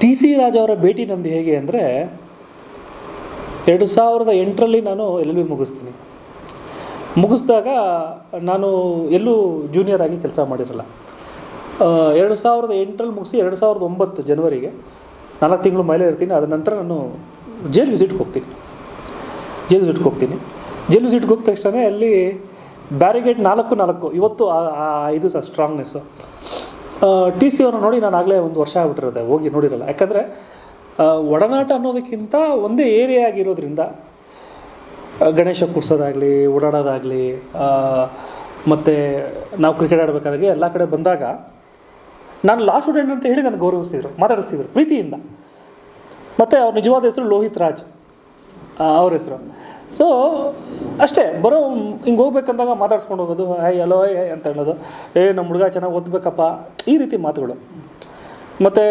T C Raj ಅವರ ಭೇಟಿ ನಂದು ಹೇಗೆ ಅಂದರೆ 2008ರಲ್ಲಿ ನಾನು LLB ಮುಗಿಸ್ತೀನಿ. ಮುಗಿಸಿದಾಗ ನಾನು ಎಲ್ಲೂ ಜೂನಿಯರ್ ಆಗಿ ಕೆಲಸ ಮಾಡಿರಲ್ಲ. 2008ರಲ್ಲಿ ಮುಗಿಸಿ 2009 ಜನವರಿಗೆ 4 ತಿಂಗಳು ಮೇಲೆ ಇರ್ತೀನಿ. ಅದ ನಂತರ ನಾನು ಜೈಲ್ ವಿಸಿಟ್ಗೆ ಹೋಗ್ತೀನಿ. ಜೈಲ್ ವಿಸಿಟ್ಗೆ ಹೋದ ತಕ್ಷಣ ಅಲ್ಲಿ ಬ್ಯಾರಿಗೇಡ್ 4 ಇವತ್ತು ಇದು ಸಹ ಸ್ಟ್ರಾಂಗ್ನೆಸ್ಸು. ಟಿ ಸಿ ಅವ್ರನ್ನ ನೋಡಿ ನಾನು ಆಗಲೇ 1 ವರ್ಷ ಆಗ್ಬಿಟ್ಟಿರೋದೆ, ಹೋಗಿ ನೋಡಿರಲ್ಲ. ಯಾಕಂದರೆ ಒಡನಾಟ ಅನ್ನೋದಕ್ಕಿಂತ ಒಂದೇ ಏರಿಯಾ ಆಗಿರೋದ್ರಿಂದ ಗಣೇಶ ಕೂರ್ಸೋದಾಗಲಿ, ಓಡಾಡೋದಾಗಲಿ, ಮತ್ತು ನಾವು ಕ್ರಿಕೆಟ್ ಆಡಬೇಕಾದಾಗೆ ಎಲ್ಲ ಕಡೆ ಬಂದಾಗ ನಾನು ಲಾ ಸ್ಟೂಡೆಂಟ್ ಅಂತ ಹೇಳಿ ನನಗೆ ಗೌರವಿಸ್ತಿದ್ರು, ಮಾತಾಡಿಸ್ತಿದ್ರು ಪ್ರೀತಿಯಿಂದ. ಮತ್ತು ಅವ್ರ ನಿಜವಾದ ಹೆಸರು ಲೋಹಿತ್ ರಾಜ್ ಅವ್ರ ಹೆಸರು. ಸೊ ಅಷ್ಟೇ, ಹಿಂಗೆ ಹೋಗ್ಬೇಕಂದಾಗ ಮಾತಾಡ್ಸ್ಕೊಂಡು ಹೋಗೋದು, ಹಲೋ ಅಂತ ಹೇಳೋದು, ನಮ್ಮ ಹುಡುಗ ಚೆನ್ನಾಗಿ ಓದಬೇಕಪ್ಪ, ಈ ರೀತಿ ಮಾತುಗಳು. ಮತ್ತು